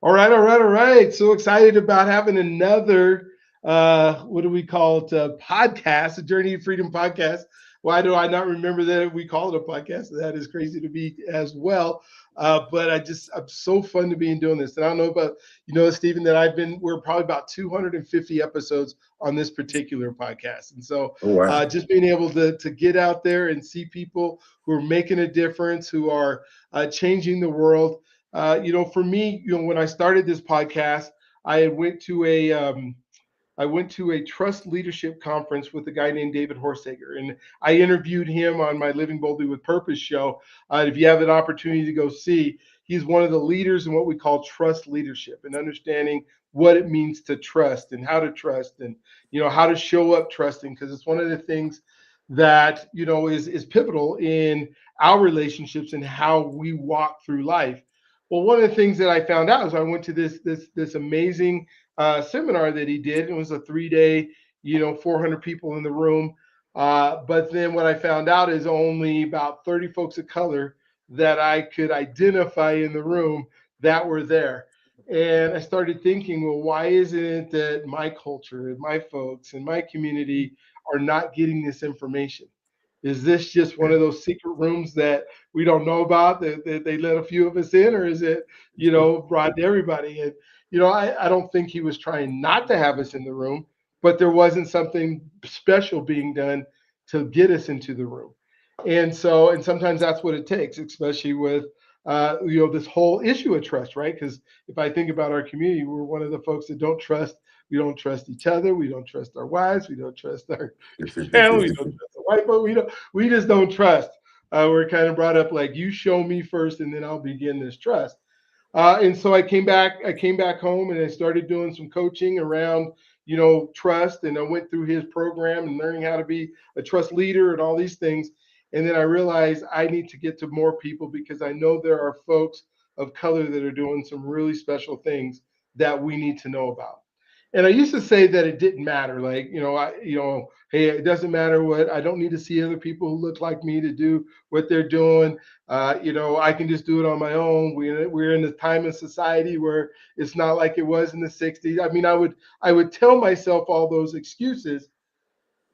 All right, all right, all right. So excited about having another what do we call it? Podcast, a Journey to Freedom podcast. Why do I not remember that we call it a podcast? That is crazy to me as well. But I'm so fun to be in doing this. And I don't know about Stephen, that we're probably about 250 episodes on this particular podcast. And so Oh, wow. just being able to get out there and see people who are making a difference, who are changing the world. For me, when I started this podcast, I went to a trust leadership conference with a guy named David Horsager, and I interviewed him on my Living Boldly with Purpose show. If you have an opportunity to go see, he's one of the leaders in what we call trust leadership and understanding what it means to trust and how to trust and how to show up trusting, because it's one of the things that is pivotal in our relationships and how we walk through life. Well, one of the things that I found out is I went to this amazing seminar that he did. It was a 3 day, 400 people in the room. But then what I found out is only about 30 folks of color that I could identify in the room that were there. And I started thinking, well, why isn't it that my culture and my folks and my community are not getting this information? Is this just one of those secret rooms that we don't know about, that they let a few of us in, or is it, brought to everybody? And, I don't think he was trying not to have us in the room, but there wasn't something special being done to get us into the room. And sometimes that's what it takes, especially with, this whole issue of trust, right? Because if I think about our community, we're one of the folks that don't trust. We don't trust each other. We don't trust our wives. We don't trust our family. We don't trust the white folks. We just don't trust. We're kind of brought up like, you show me first, and then I'll begin this trust. And so I came back home and I started doing some coaching around, trust. And I went through his program and learning how to be a trust leader and all these things. And then I realized I need to get to more people because I know there are folks of color that are doing some really special things that we need to know about. And I used to say that it didn't matter. Like, hey, it doesn't matter what, I don't need to see other people who look like me to do what they're doing. I can just do it on my own. We're in a time in society where it's not like it was in the 60s. I mean, I would tell myself all those excuses,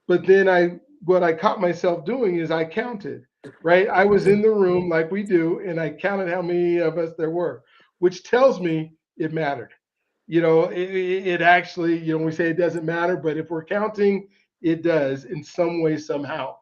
but then what I caught myself doing is I counted, right? I was in the room like we do, and I counted how many of us there were, which tells me it mattered. It actually, we say it doesn't matter, but if we're counting, it does in some way, somehow.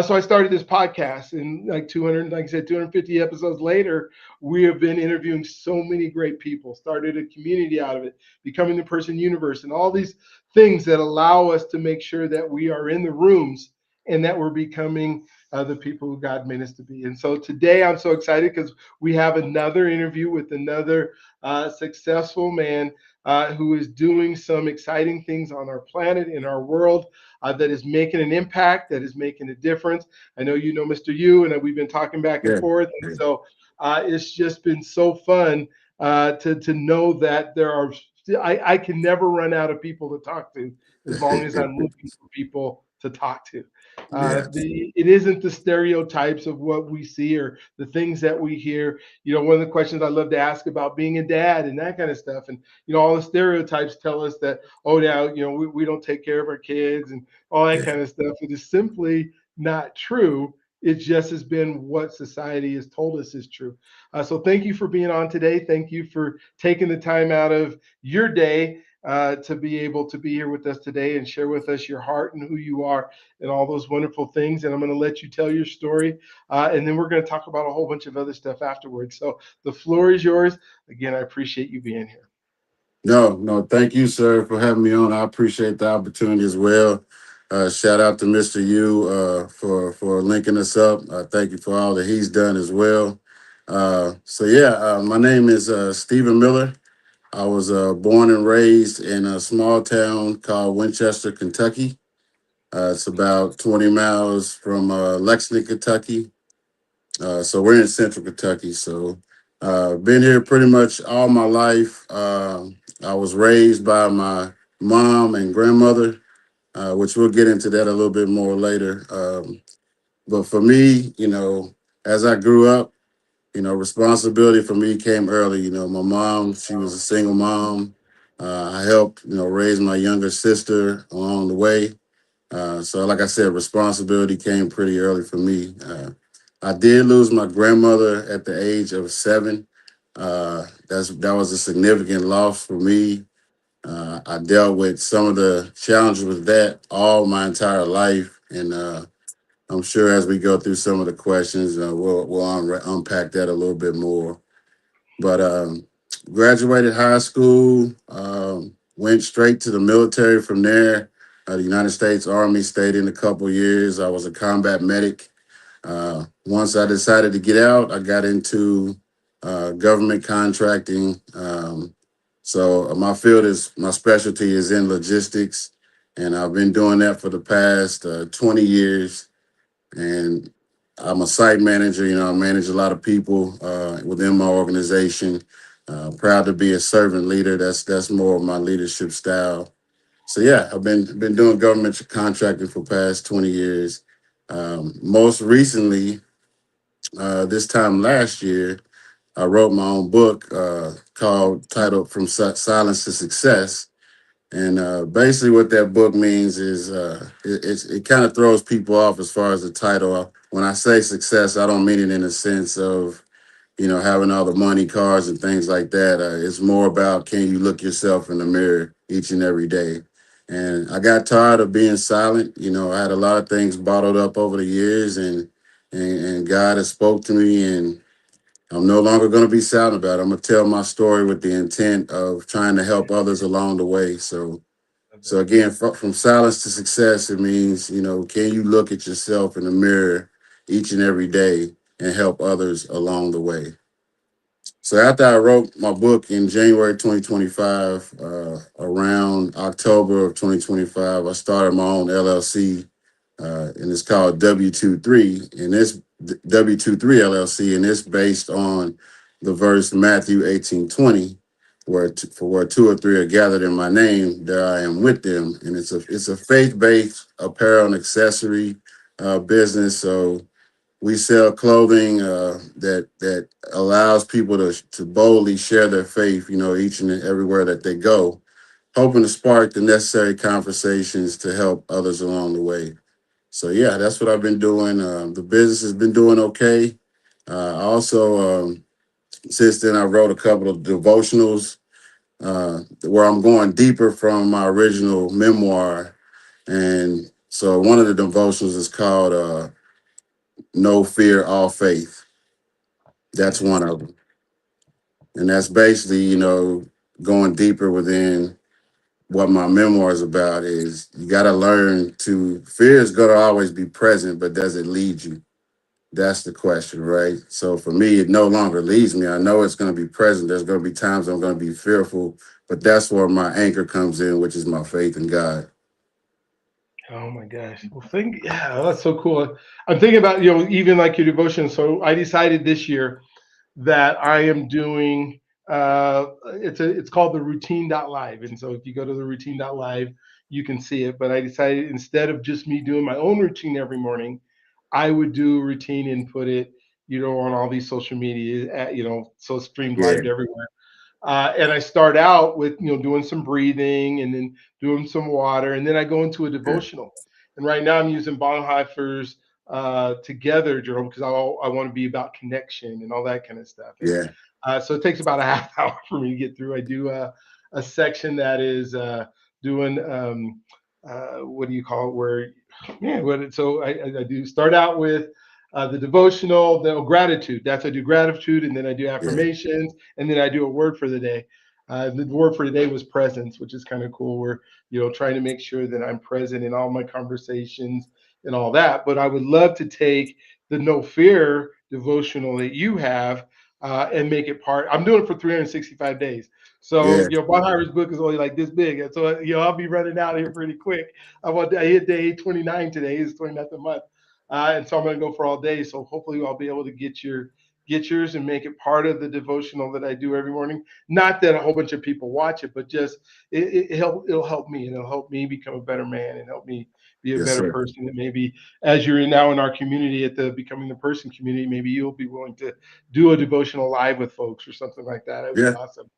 So I started this podcast, and like 200, like I said, 250 episodes later, we have been interviewing so many great people, started a community out of it, becoming the person universe, and all these things that allow us to make sure that we are in the rooms and that we're becoming the people who God made us to be. And so today I'm so excited because we have another interview with another successful man who is doing some exciting things on our planet, in our world, that is making an impact, that is making a difference. I know you know Mr. Yu, and we've been talking back and Yeah. forth. And so it's just been so fun to know that I can never run out of people to talk to as long as I'm looking for people to talk to. Yeah. It isn't the stereotypes of what we see or the things that we hear. One of the questions I love to ask about being a dad and that kind of stuff. And, all the stereotypes tell us that, oh, now, we don't take care of our kids and all that Yeah. kind of stuff. It is simply not true. It just has been what society has told us is true. So thank you for being on today. Thank you for taking the time out of your day to be able to be here with us today and share with us your heart and who you are and all those wonderful things. And I'm going to let you tell your story. And then we're going to talk about a whole bunch of other stuff afterwards. So the floor is yours. Again, I appreciate you being here. No, no, thank you, sir, for having me on. I appreciate the opportunity as well. Shout out to Mr. Yu for linking us up. Thank you for all that he's done as well. My name is Stephen Miller. I was born and raised in a small town called Winchester, Kentucky. It's about 20 miles from Lexington, Kentucky. So we're in central Kentucky. So been here pretty much all my life. I was raised by my mom and grandmother, which we'll get into that a little bit more later. But for me, as I grew up, responsibility for me came early. My mom, she was a single mom. I helped, raise my younger sister along the way. So, like I said, responsibility came pretty early for me. I did lose my grandmother at the age of 7. That was a significant loss for me. I dealt with some of the challenges with that all my entire life, and I'm sure as we go through some of the questions, we'll unpack that a little bit more. But graduated high school, went straight to the military from there. The United States Army, stayed in a couple years. I was a combat medic. Once I decided to get out, I got into government contracting. So my specialty is in logistics, and I've been doing that for the past 20 years. And I'm a site manager. I manage a lot of people within my organization. Proud to be a servant leader. That's more of my leadership style. So yeah, I've been doing government contracting for past 20 years. Most recently, this time last year, I wrote my own book titled "From Silence to Success." And basically, what that book means is it kind of throws people off as far as the title. When I say success, I don't mean it in a sense of having all the money, cars, and things like that. It's more about, can you look yourself in the mirror each and every day? And I got tired of being silent. I had a lot of things bottled up over the years, and God has spoke to me, and I'm no longer going to be silent about it. I'm going to tell my story with the intent of trying to help others along the way. So again, from silence to success, it means, can you look at yourself in the mirror each and every day and help others along the way? So after I wrote my book in January 2025, around October of 2025, I started my own LLC, and it's called W23, and it's W23 LLC, and it's based on the verse Matthew 18:20, where two or three are gathered in my name, there I am with them. And it's a faith-based apparel and accessory business. So we sell clothing that allows people to boldly share their faith, each and everywhere that they go, hoping to spark the necessary conversations to help others along the way. So yeah, that's what I've been doing. The business has been doing okay. Since then, I wrote a couple of devotionals where I'm going deeper from my original memoir. And so one of the devotionals is called "No Fear, All Faith." That's one of them, and that's basically, going deeper within what my memoir is about. Is you got to learn to fear is going to always be present, but does it lead you? That's the question, right? So for me, it no longer leads me. I know it's going to be present. There's going to be times I'm going to be fearful, but that's where my anchor comes in, which is my faith in God. Oh my gosh. Well, yeah, that's so cool. I'm thinking about, even like your devotion. So I decided this year that I am doing it's called the routine.live. And so if you go to the routine.live, you can see it. But I decided, instead of just me doing my own routine every morning, I would do a routine and put it, on all these social media, so streamed Yeah, live to everywhere. And I start out with doing some breathing and then doing some water, and then I go into a yeah, devotional. And right now I'm using Bonhoeffer's Together journal, because I want to be about connection and all that kind of stuff. And yeah, so it takes about a half hour for me to get through. I do a section that is doing what do you call it? Where man, so I do start out with the devotional, the gratitude. I do gratitude, and then I do yeah, affirmations, and then I do a word for the day. The word for today was presence, which is kind of cool. We're trying to make sure that I'm present in all my conversations and all that. But I would love to take the no fear devotional that you have and make it part. I'm doing it for 365 days. So yeah, Bonhoeffer's book is only like this big, and so I'll be running out here pretty quick. I hit day 29 today. It's 29th a month. And so I'm going to go for all day. So hopefully I'll be able to get yours and make it part of the devotional that I do every morning. Not that a whole bunch of people watch it, but just it'll help me, and it'll help me become a better man and help me be a Yes, better sir. person. And maybe as you're now in our community at the Becoming the Person community, maybe you'll be willing to do a devotional live with folks or something like that. That would be Yeah. awesome.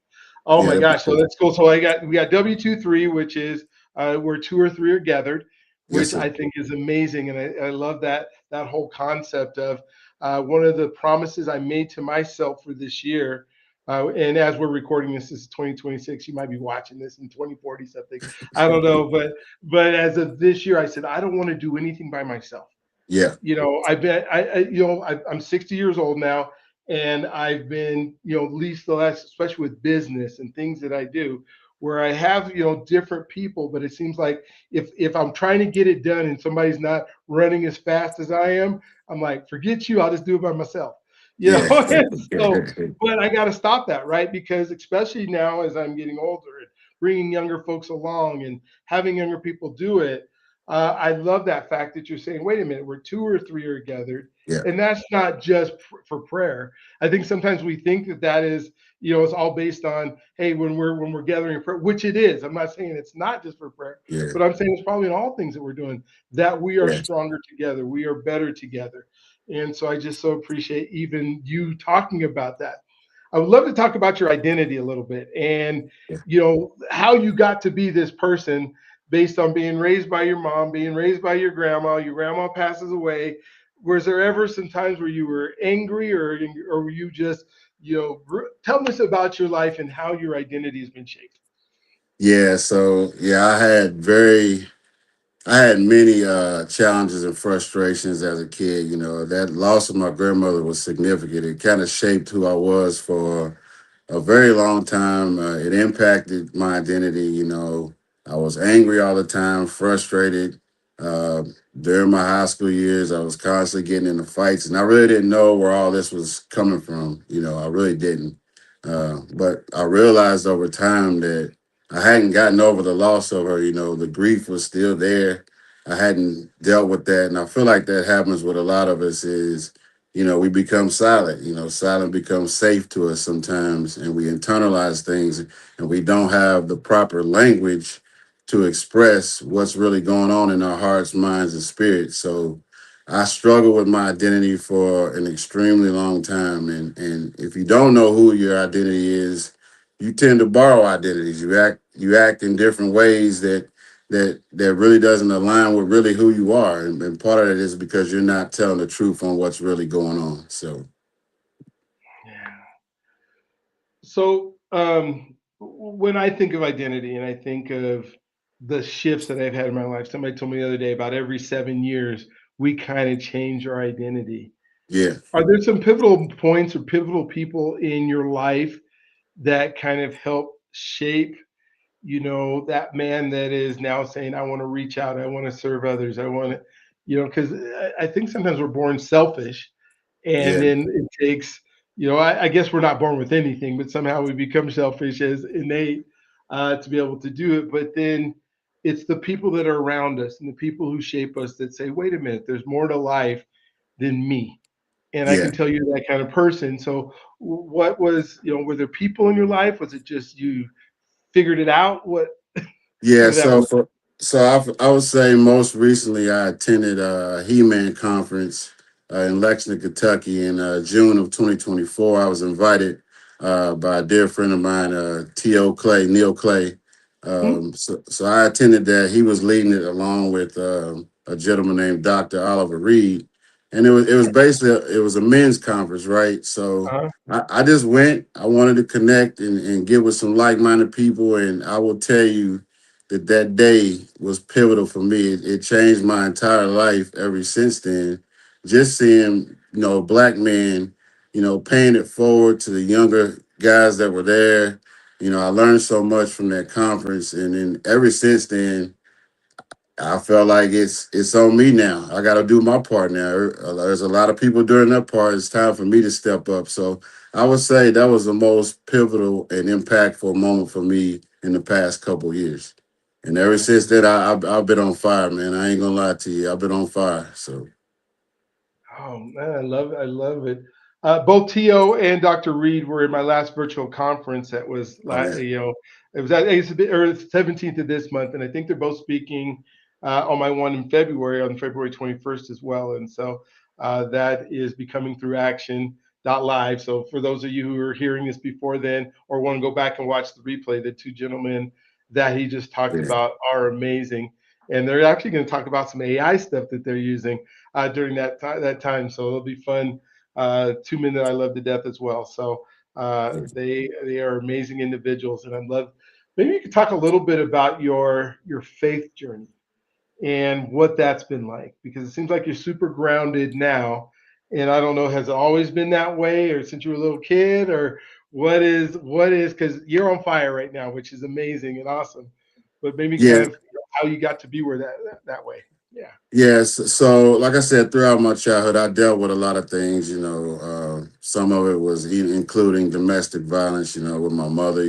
Oh Yeah. my That'd be gosh. So cool. that's cool. So we got W23, which is where two or three are gathered, Yes, which sir. I think is amazing. And I love that whole concept of one of the promises I made to myself for this year. And as we're recording this is 2026. You might be watching this in 2040 something. I don't know, but as of this year, I said I don't want to do anything by myself. Yeah. I've been, I'm 60 years old now, and I've been, at least the last, especially with business and things that I do, where I have, different people, but it seems like if I'm trying to get it done and somebody's not running as fast as I am, I'm like, forget you, I'll just do it by myself. Yeah. And so, but I got to stop that, right? Because especially now as I'm getting older and bringing younger folks along and having younger people do it, I love that fact that you're saying, wait a minute, where two or three are gathered. Yeah. And that's not just for prayer. I think sometimes we think that is, it's all based on, hey, when we're gathering prayer, which it is. I'm not saying it's not just for prayer, Yeah. but I'm saying it's probably in all things that we're doing that we are Yeah. stronger together, we are better together. And so I just so appreciate even you talking about that. I would love to talk about your identity a little bit and Yeah. how you got to be this person based on being raised by your mom, being raised by your grandma passes away. Was there ever some times where you were angry or were you just, tell us about your life and how your identity has been shaped? Yeah. So yeah, I had many challenges and frustrations as a kid. That loss of my grandmother was significant. It kind of shaped who I was for a very long time. It impacted my identity. I was angry all the time, frustrated. Uh, During my high school years, I was constantly getting into fights, and I really didn't know where all this was coming from. I really didn't. But I realized over time that I hadn't gotten over the loss of her. The grief was still there. I hadn't dealt with that, and I feel like that happens with a lot of us. Is we become silent. Silent becomes safe to us sometimes, and we internalize things, and we don't have the proper language to express what's really going on in our hearts, minds, and spirits. So I struggled with my identity for an extremely long time. And if you don't know who your identity is, you tend to borrow identities. You act in different ways that really doesn't align with really who you are. And part of it is because you're not telling the truth on what's really going on. So Yeah. So when I think of identity and I think of the shifts that I've had in my life, somebody told me the other day about every 7 years, we kind of change our identity. yeah, Are there some pivotal points or pivotal people in your life that kind of help shape, that man that is now saying, I want to reach out, I want to serve others, I want to, because I think sometimes we're born selfish and yeah, then it takes, I guess we're not born with anything, but somehow we become selfish as innate to be able to do it. But then it's the people that are around us and the people who shape us that say, wait a minute, there's more to life than me. And I yeah. can tell you that kind of person. So, what was, were there people in your life? Was it just you figured it out? How Yeah, did that so work? I would say most recently I attended a He-Man conference in Lexington, Kentucky in June of 2024. I was invited by a dear friend of mine, Neil Clay. Hmm? So I attended that. He was leading it along with a gentleman named Dr. Oliver Reed, and it was basically it was a men's conference, right? So Uh-huh. I just went. I wanted to connect and get with some like-minded people, and I will tell you that day was pivotal for me. It changed my entire life ever since then. Just seeing, black men, paying it forward to the younger guys that were there. I learned so much from that conference. And then ever since then, I felt like it's on me now. I got to do my part now. There's a lot of people doing their part. It's time for me to step up. So I would say that was the most pivotal and impactful moment for me in the past couple years. And ever That's since then, I've been on fire, man. I ain't gonna lie to you. I've been on fire. So, Oh man, I love it. I love it. Both Tio and Dr. Reed were in my last virtual conference. That was, oh man, it was at it's a bit, or the 17th of this month, and I think they're both speaking. on my one in February, on February 21st as well. And so that is becoming through action. Live. So for those of you who are hearing this before then or want to go back and watch the replay, the two gentlemen that he just talked Yeah. about are amazing. And they're actually going to talk about some AI stuff that they're using during that time. So it'll be fun. Two men that I love to death as well. So they are amazing individuals, and I love. Maybe you could talk a little bit about your faith journey and what that's been like, because it seems like you're super grounded now. And I don't know, has it always been that way, or since you were a little kid, or what is because you're on fire right now, which is amazing and awesome. But maybe kind Yeah. of how you got to be where that way. Yeah. Yes. So, like I said, throughout my childhood, I dealt with a lot of things. Some of it was including domestic violence. With my mother.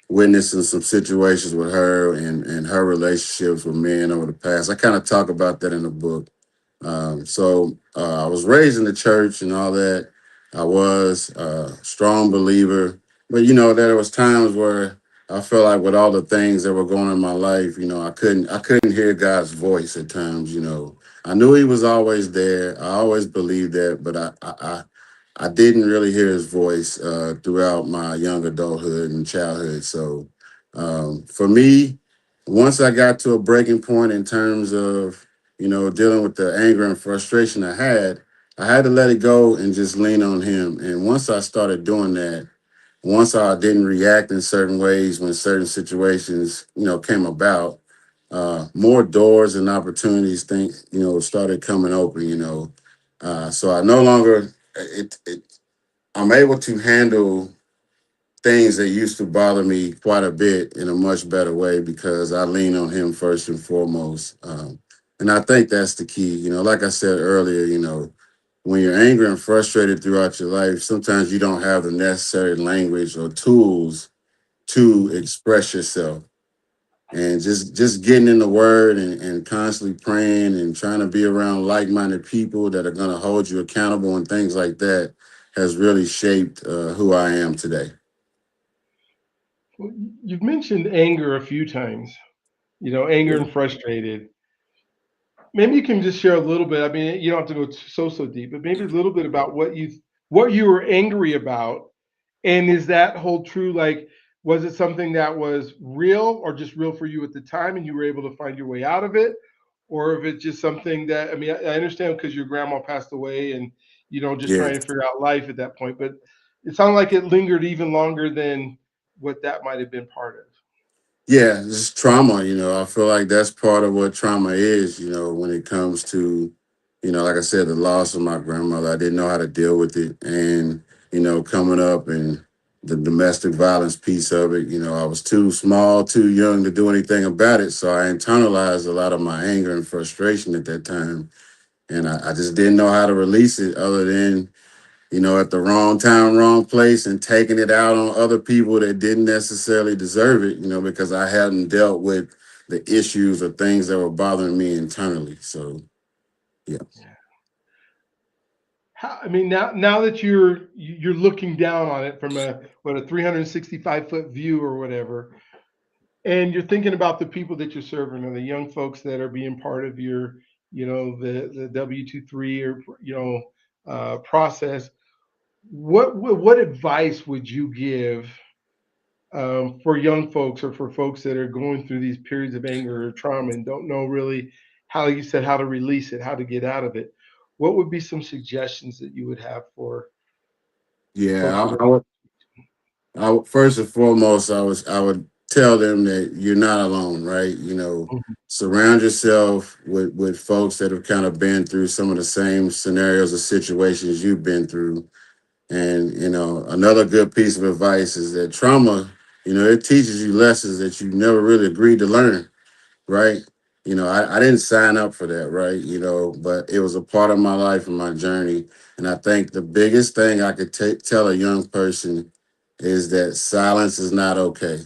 Witnessing some situations with her and her relationships with men over the past. I kind of talk about that in the book. So I was raised in the church and all that. I was a strong believer, but there was times where I felt like with all the things that were going on in my life, I couldn't hear God's voice at times. I knew He was always there. I always believed that, but I didn't really hear His voice throughout my young adulthood and childhood. So for me, once I got to a breaking point in terms of dealing with the anger and frustration I had to let it go and just lean on Him. And once I started doing that, once I didn't react in certain ways when certain situations, came about, more doors and opportunities started coming open. So I no longer I'm able to handle things that used to bother me quite a bit in a much better way because I lean on Him first and foremost. And I think that's the key. Like I said earlier, when you're angry and frustrated throughout your life, sometimes you don't have the necessary language or tools to express yourself. And just getting in the word and constantly praying and trying to be around like-minded people that are going to hold you accountable and things like that has really shaped who I am today. Well, you've mentioned anger a few times. Anger and frustrated. Maybe you can just share a little bit. I mean, you don't have to go so deep, but maybe a little bit about what you were angry about, and is that hold true? Like, was it something that was real or just real for you at the time, and you were able to find your way out of it, or if it's just something that I mean, I understand because your grandma passed away, and just Yeah. trying to figure out life at that point, but it sounded like it lingered even longer than what that might have been part of. Yeah, it's trauma. I feel like that's part of what trauma is, when it comes to, like I said, the loss of my grandmother. I didn't know how to deal with it. And, coming up and the domestic violence piece of it, I was too small, too young to do anything about it. So I internalized a lot of my anger and frustration at that time. And I just didn't know how to release it other than at the wrong time, wrong place, and taking it out on other people that didn't necessarily deserve it, because I hadn't dealt with the issues or things that were bothering me internally. So, yeah. I mean, now that you're looking down on it from a 365-foot view or whatever, and you're thinking about the people that you're serving or the young folks that are being part of your, the W23 or process. What advice would you give for young folks or for folks that are going through these periods of anger or trauma and don't know really how you said how to release it, how to get out of it? What would be some suggestions that you would have for folks Yeah. who are First and foremost, I would tell them that you're not alone, right? Mhm. Surround yourself with folks that have kind of been through some of the same scenarios or situations you've been through. And, another good piece of advice is that trauma, it teaches you lessons that you never really agreed to learn, right? I didn't sign up for that, right? But it was a part of my life and my journey. And I think the biggest thing I could tell a young person is that silence is not okay.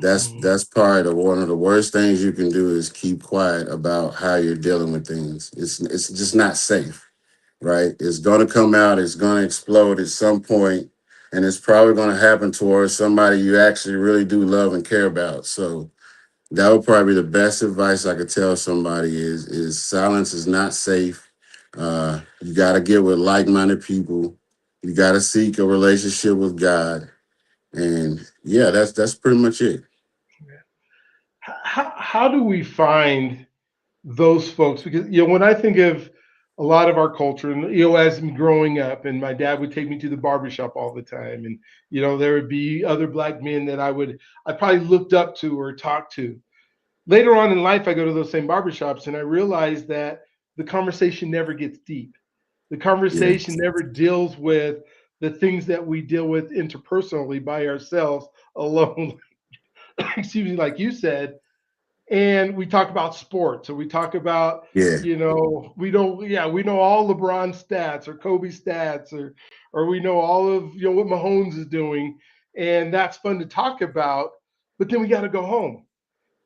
Mhm. That's part of one of the worst things you can do is keep quiet about how you're dealing with things. It's just not safe, right? It's going to come out, it's going to explode at some point, and it's probably going to happen towards somebody you actually really do love and care about. So, That would probably be the best advice I could tell somebody is silence is not safe. You got to get with like-minded people. You got to seek a relationship with God, and yeah, that's pretty much it. How do we find those folks? Because when I think of a lot of our culture, and as me growing up, and my dad would take me to the barbershop all the time, and there would be other black men that I probably looked up to or talked to. Later on in life, I go to those same barbershops, and I realize that the conversation never gets deep. The Yeah, conversation never deals with the things that we deal with interpersonally by ourselves alone. Excuse me, like you said. And we talk about sports, or we talk about, yeah, we know all LeBron stats or Kobe stats, or we know all of what Mahomes is doing, and that's fun to talk about. But then we got to go home,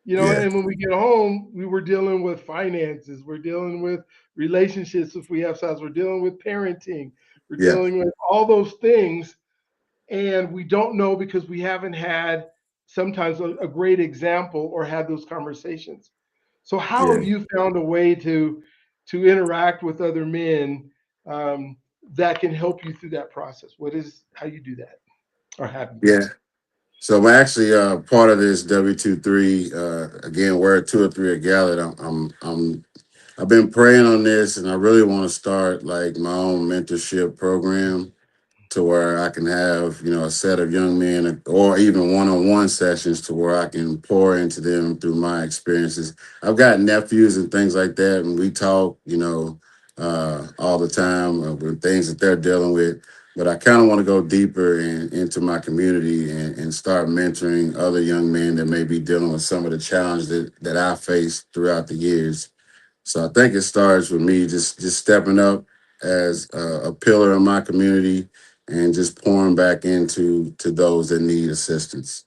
yeah, and when we get home, we were dealing with finances, we're dealing with relationships if we have sons, we're dealing with parenting, we're yeah, dealing with all those things, and we don't know because we haven't had sometimes a great example or had those conversations. So how have yeah, you found a way to interact with other men, that can help you through that process? What is how you do that, or have you done yeah. that? So I'm actually part of this W23. Again, where two or three are gathered. I've been praying on this, and I really want to start like my own mentorship program to where I can have, a set of young men or even one-on-one sessions to where I can pour into them through my experiences. I've got nephews and things like that, and we talk, all the time with things that they're dealing with. But I kind of want to go deeper into my community and start mentoring other young men that may be dealing with some of the challenges that I faced throughout the years. So I think it starts with me just stepping up as a pillar in my community and just pouring back to those that need assistance.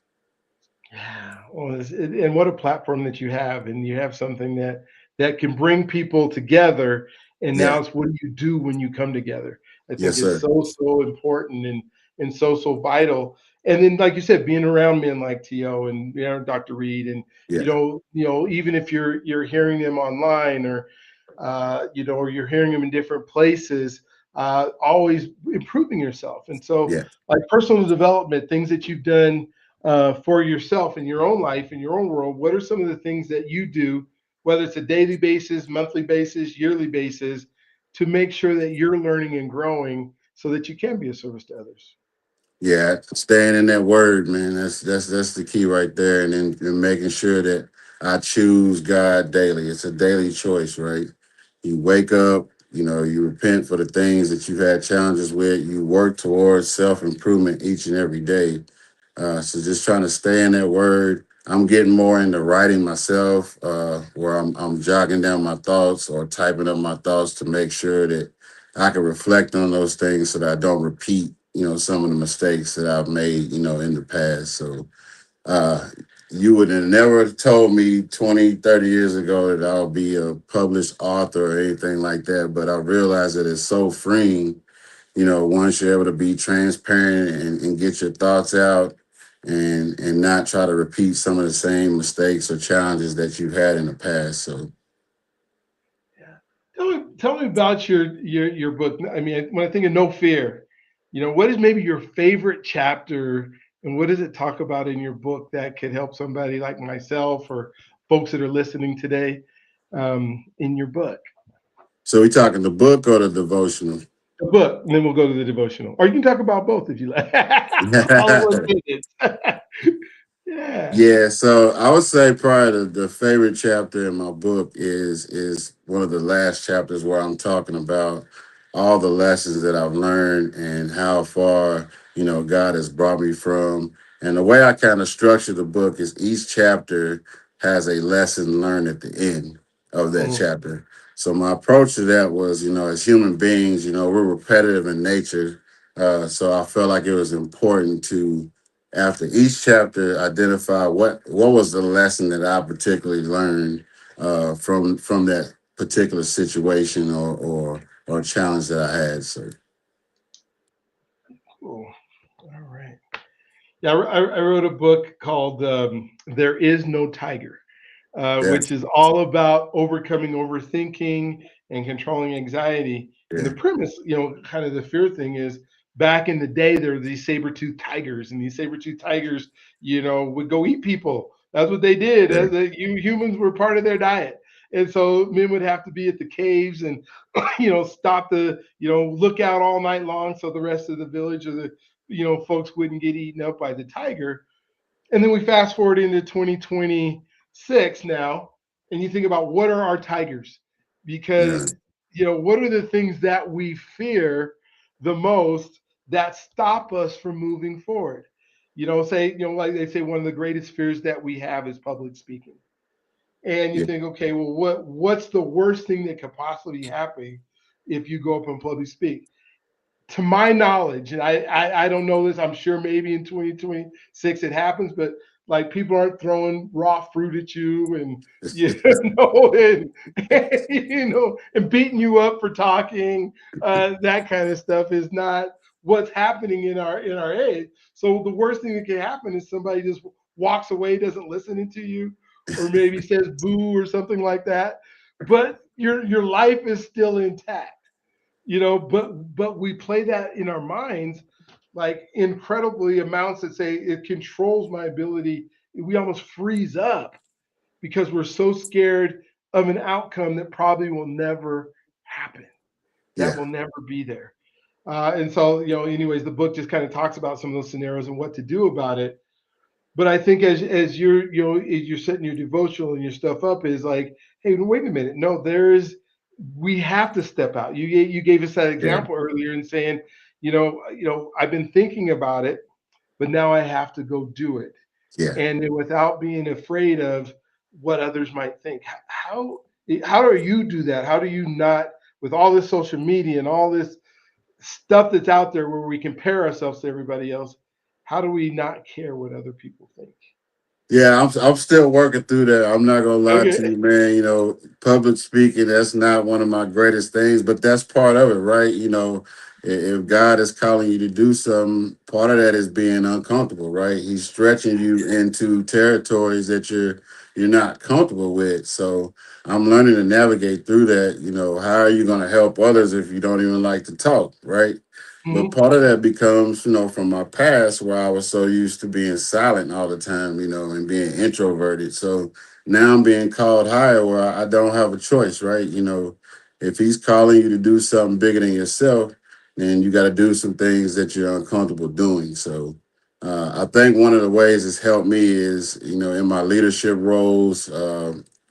Yeah, well, and what a platform that you have, and you have something that can bring people together. And now Yeah. it's, what do you do when you come together? I think Yes, is sir. so important, and so vital. And then, like you said, being around men like To and Dr. Reed, and Yeah. even if you're hearing them online, or you're hearing them in different places, always improving yourself. And so, Yeah. like personal development, things that you've done for yourself in your own life, in your own world, what are some of the things that you do, whether it's a daily basis, monthly basis, yearly basis, to make sure that you're learning and growing so that you can be a service to others? Yeah, staying in that word, man. That's the key right there, and then and making sure that I choose God daily. It's a daily choice, right? You wake up, you repent for the things that you've had challenges with. You work towards self improvement each and every day. So just trying to stay in that word. I'm getting more into writing myself, where I'm jogging down my thoughts or typing up my thoughts to make sure that I can reflect on those things so that I don't repeat, some of the mistakes that I've made, in the past. So uh, you would have never told me 20, 30 years ago that I'll be a published author or anything like that. But I realize that it's so freeing, once you're able to be transparent and get your thoughts out and not try to repeat some of the same mistakes or challenges that you've had in the past. So Yeah. Tell me about your book. I mean, when I think of No Fear, what is maybe your favorite chapter, and what does it talk about in your book that could help somebody like myself or folks that are listening today, in your book? so we talking the book or the devotional? The book, and then we'll go to the devotional, or you can talk about both if you like. All in one sentence. Yeah. Yeah, so I would say probably the favorite chapter in my book is one of the last chapters where I'm talking about all the lessons that I've learned and how far, God has brought me from. And the way I kind of structure the book is each chapter has a lesson learned at the end of that Mm. chapter. So my approach to that was, as human beings, we're repetitive in nature. So I felt like it was important to after each chapter identify what was the lesson that I particularly learned from that particular situation or challenge that I had. So Cool. All right. Yeah, I wrote a book called "There Is No Tiger." Yes. which is all about overcoming overthinking and controlling anxiety. And the Yeah. premise, kind of the fear thing is back in the day, there were these saber-toothed tigers, and these saber-toothed tigers, would go eat people. That's what they did. Yeah. You humans were part of their diet. And so men would have to be at the caves and, stop look out all night long so the rest of the village or the, folks wouldn't get eaten up by the tiger. And then we fast forward into 2026 now, and you think about what are our tigers? Yeah. Because, what are the things that we fear the most that stop us from moving forward? Like they say, one of the greatest fears that we have is public speaking. And you Yeah. think, okay, well, what's the worst thing that could possibly happen if you go up and public speak? To my knowledge, and I don't know this, I'm sure maybe in 2026 it happens, but like people aren't throwing raw fruit at you and and beating you up for talking. That kind of stuff is not what's happening in our age. So the worst thing that can happen is somebody just walks away, doesn't listen to you, or maybe says boo or something like that. But your life is still intact, but we play that in our minds like incredibly amounts that say it controls my ability. We almost freeze up because we're so scared of an outcome that probably will never happen, that Yeah. will never be there. And so, anyways, the book just kind of talks about some of those scenarios and what to do about it. But I think as you're setting your devotional and your stuff up is like, hey, wait a minute, no, we have to step out. You gave us that Yeah. example earlier in saying, I've been thinking about it, but now I have to go do it, Yeah. and then without being afraid of what others might think. How do you do that? How do you not, with all this social media and all this stuff that's out there where we compare ourselves to everybody else? How do we not care what other people think? Yeah, I'm still working through that. I'm not gonna lie Okay. to you, man. Public speaking, that's not one of my greatest things, but that's part of it, right? If God is calling you to do something, part of that is being uncomfortable, right? He's stretching you into territories that you're not comfortable with. So I'm learning to navigate through that. How are you gonna help others if you don't even like to talk, right? But Hmm. part of that becomes, from my past where I was so used to being silent all the time, and being introverted. So now I'm being called higher where I don't have a choice, right? If he's calling you to do something bigger than yourself, then you got to do some things that you're uncomfortable doing. So I think one of the ways it's helped me is, in my leadership roles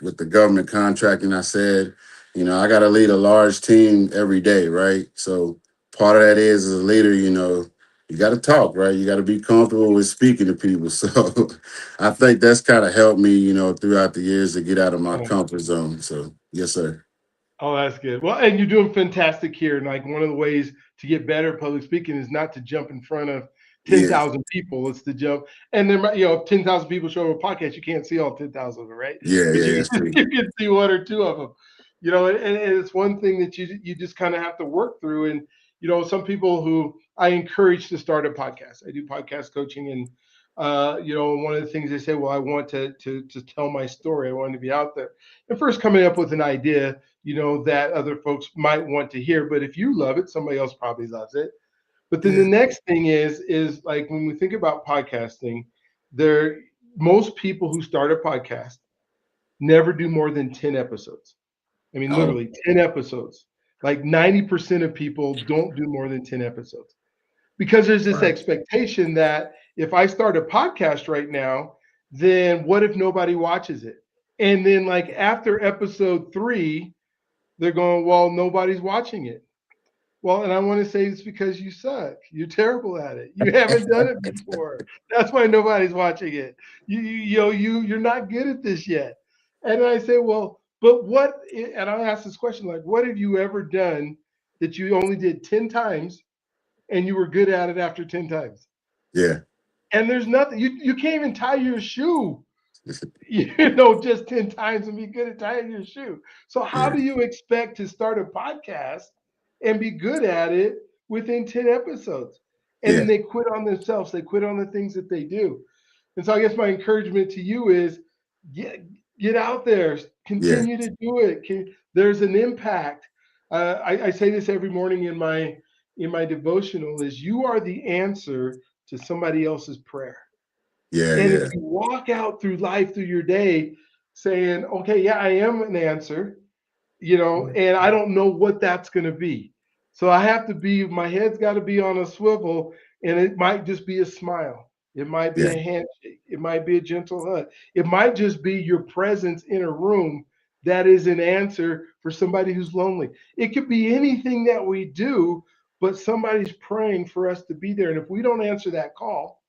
with the government contracting, I said, I got to lead a large team every day, right? So part of that is as a leader, you got to talk, right? You got to be comfortable with speaking to people. So I think that's kind of helped me, throughout the years to get out of my comfort zone. So yes, sir. Oh, that's good. Well, and you're doing fantastic here. And like one of the ways to get better at public speaking is not to jump in front of Yeah, 10,000 people. It's to jump. And then, if 10,000 people show up a podcast, you can't see all 10,000 of them, right? yeah, But yeah. you That's can, true. you can see one or two of them, and it's one thing that you just kind of have to work through. And, some people who I encourage to start a podcast, I do podcast coaching. And, one of the things they say, well, I want to tell my story. I want to be out there. And first coming up with an idea, that other folks might want to hear. But if you love it, somebody else probably loves it. But then the Yeah. next thing is like when we think about podcasting, there most people who start a podcast never do more than 10 episodes. I mean, Oh, literally 10 episodes. Like 90% of people don't do more than 10 episodes because there's this right. expectation that if I start a podcast right now, then what if nobody watches it? And then, like, after episode 3, they're going, well, nobody's watching it. Well, and I want to say it's because you suck. You're terrible at it. You haven't done it before. That's why nobody's watching it. You're not good at this yet. And I say, well, but what? And I ask this question like, what have you ever done that you only did 10 times and you were good at it after 10 times? Yeah. And there's nothing. You can't even tie your shoe just 10 times and be good at tying your shoe. So how Yeah. do you expect to start a podcast and be good at it within 10 episodes? And then Yeah. they quit on themselves. They quit on the things that they do. And so I guess my encouragement to you is, yeah, Get out there, Yeah, continue to do it. There's an impact. I say this every morning in my devotional: is you are the answer to somebody else's prayer. yeah, And if yeah, you walk out through life through your day saying, "Okay, yeah, I am an answer," and I don't know what that's going to be. So I have to be, my head's got to be on a swivel, and it might just be a smile. It might be yeah, a handshake. It might be a gentle hug. It might just be your presence in a room that is an answer for somebody who's lonely. It could be anything that we do, but somebody's praying for us to be there. And if we don't answer that call,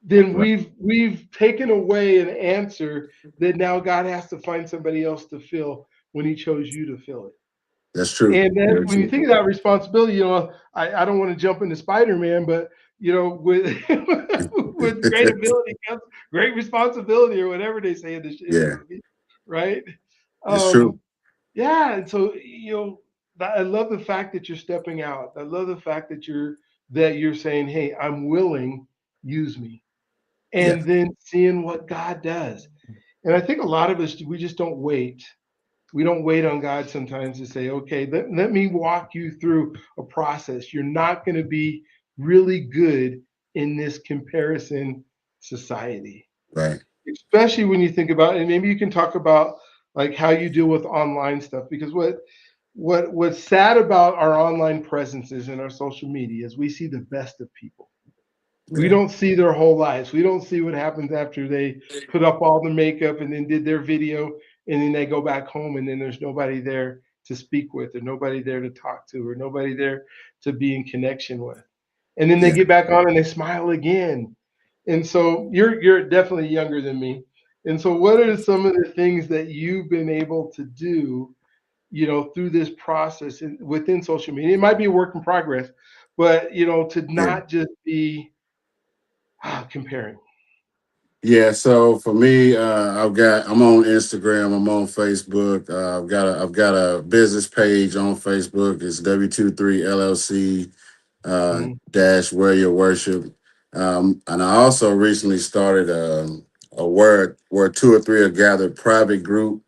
then right. we've taken away an answer that now God has to find somebody else to fill when He chose you to fill it. That's true. And then Very when you true. think of that responsibility, I don't want to jump into Spider-Man, but with with great ability comes great responsibility, or whatever they say in the Yeah, movie, right? it's true. Um, yeah, and so I love the fact that you're stepping out. I love the fact that you're saying, "Hey, I'm willing, use me," Yeah, and then seeing what God does. And I think a lot of us, we just don't wait. We don't wait on God sometimes to say, okay, let me walk you through a process. You're not going to be really good in this comparison society, right. especially when you think about, and maybe you can talk about like how you deal with online stuff, because what's sad about our online presences and our social media is we see the best of people. We Yeah, don't see their whole lives. We don't see what happens after they put up all the makeup and then did their video, and then they go back home and then there's nobody there to speak with, or nobody there to talk to, or nobody there to be in connection with. And then they yeah, get back on and they smile again. And so you're definitely younger than me. And so what are some of the things that you've been able to do, through this process within social media? It might be a work in progress, but to yeah. not just be comparing. Yeah, so for me, I'm on Instagram, I'm on Facebook. I've got a business page on Facebook. It's W23 LLC Mhm. dash Where Your Worship. And I also recently started a where two or three are gathered private group,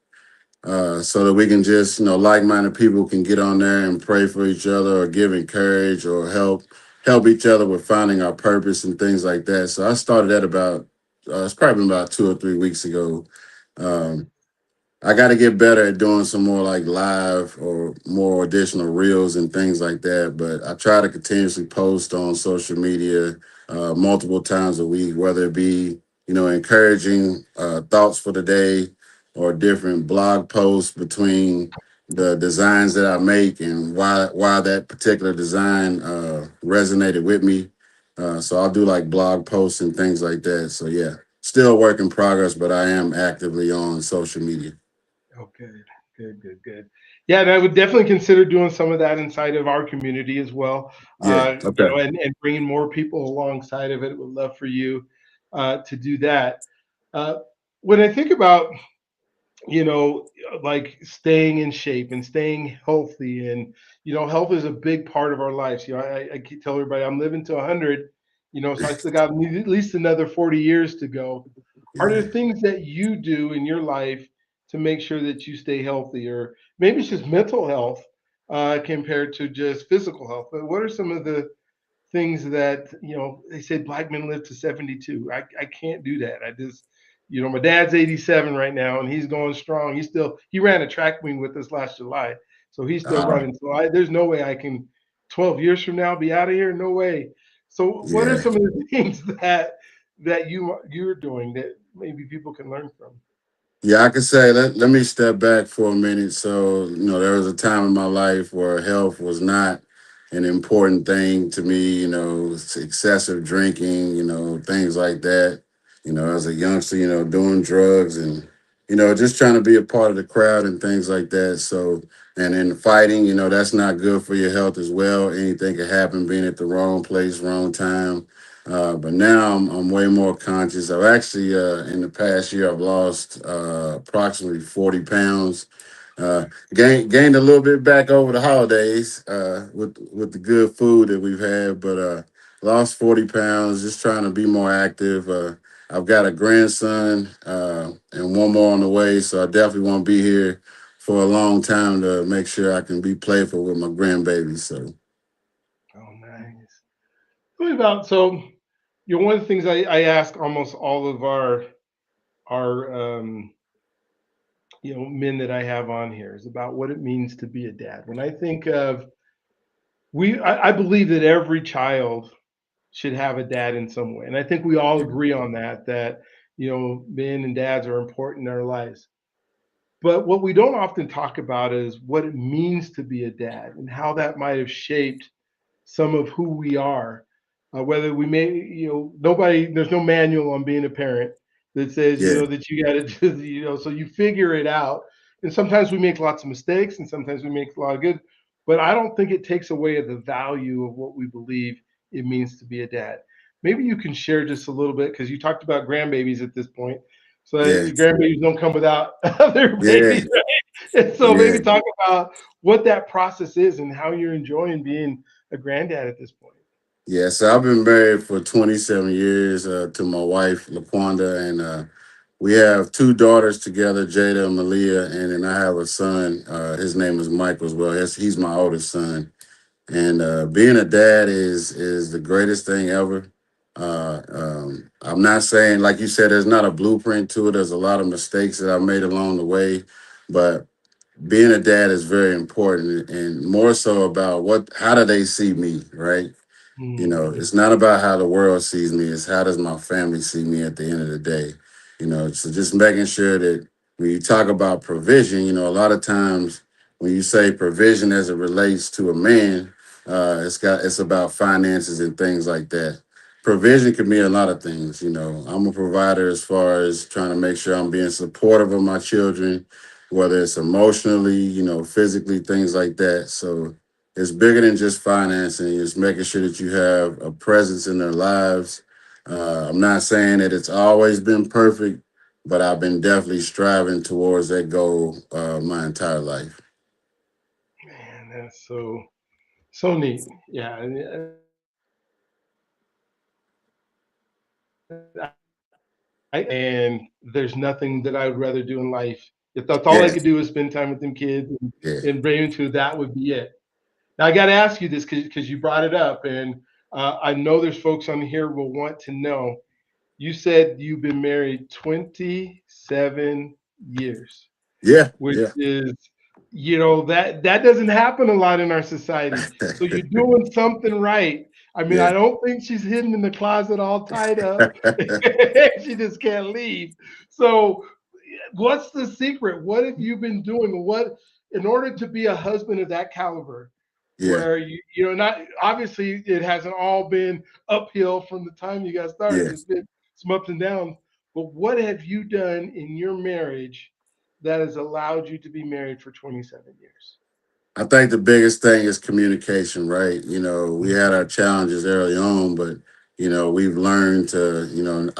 so that we can just, like-minded people can get on there and pray for each other or give encourage or help each other with finding our purpose and things like that. So I started that about it's probably been about 2 or 3 weeks ago. Um, I got to get better at doing some more like live or more additional reels and things like that. But I try to continuously post on social media multiple times a week, whether it be, encouraging thoughts for the day or different blog posts between the designs that I make and why that particular design resonated with me. So I'll do like blog posts and things like that. So yeah, still a work in progress, but I am actively on social media. Oh, good, good, good, good. Yeah, and I would definitely consider doing some of that inside of our community as well. Yeah. Okay. And bringing more people alongside of it. Would love for you to do that. Uh, when I think about like staying in shape and staying healthy, and health is a big part of our lives. I keep tell everybody I'm living to 100, so I still got at least another 40 years to go. Are there Yeah. things that you do in your life to make sure that you stay healthy, or maybe it's just mental health compared to just physical health? But what are some of the things that they say black men live to 72? I can't do that. I just my dad's 87 right now, and he's going strong. He ran a track meet with us last July, so he's still Uh, running. So there's no way I can 12 years from now be out of here. No way. So what are yeah. some of the things that you're doing that maybe people can learn from? Yeah, I could say let me step back for a minute. So, there was a time in my life where health was not an important thing to me, excessive drinking, things like that. As a youngster, doing drugs and, just trying to be a part of the crowd and things like that. So, and in fighting, that's not good for your health as well. Anything could happen being at the wrong place, wrong time. But now I'm way more conscious. I've actually, in the past year, I've lost approximately 40 pounds. Gained a little bit back over the holidays with the good food that we've had, but lost 40 pounds. Just trying to be more active. I've got a grandson and one more on the way, so I definitely want to be here for a long time to make sure I can be playful with my grandbaby. So Oh, nice. Tell me about so. One of the things I ask almost all of our men that I have on here is about what it means to be a dad. When I think of I believe that every child should have a dad in some way, and I think we all agree on that. That men and dads are important in our lives. But what we don't often talk about is what it means to be a dad and how that might have shaped some of who we are. Whether we may, there's no manual on being a parent that says, yeah, that you got to just, so you figure it out. And sometimes we make lots of mistakes and sometimes we make a lot of good, but I don't think it takes away the value of what we believe it means to be a dad. Maybe you can share just a little bit because you talked about grandbabies at this point. So yeah, your grandbabies don't come without other yeah, babies, right? And so yeah. maybe talk about what that process is and how you're enjoying being a granddad at this point. Yeah, so I've been married for 27 years to my wife, LaQuanda, and we have two daughters together, Jada and Malia, and then I have a son. His name is Michael as well. He's my oldest son. And being a dad is the greatest thing ever. I'm not saying, like you said, there's not a blueprint to it. There's a lot of mistakes that I've made along the way, but being a dad is very important, and more so about how do they see me, right? Mhm. It's not about how the world sees me, it's how does my family see me at the end of the day. So just making sure that when you talk about provision, a lot of times when you say provision as it relates to a man, it's about finances and things like that. Provision can mean a lot of things. I'm a provider as far as trying to make sure I'm being supportive of my children, whether it's emotionally, physically, things like that. So it's bigger than just financing. It's making sure that you have a presence in their lives. I'm not saying that it's always been perfect, but I've been definitely striving towards that goal my entire life. Man, that's so neat. Yeah, and there's nothing that I would rather do in life. If that's all I Yeah, could do is spend time with them kids yeah, and bring them to that would be it. Now I got to ask you this because you brought it up, and I know there's folks on here will want to know. You said you've been married 27 years, yeah, which yeah, is, that doesn't happen a lot in our society. So you're doing something right. I mean, yeah, I don't think she's hidden in the closet all tied up. She just can't leave. So what's the secret? What have you been doing? What in order to be a husband of that caliber, yeah, where not obviously it hasn't all been uphill from the time you got started. yeah. There's been some ups and downs. But what have you done in your marriage that has allowed you to be married for 27 years? I think the biggest thing is communication, right? We had our challenges early on, but we've learned to,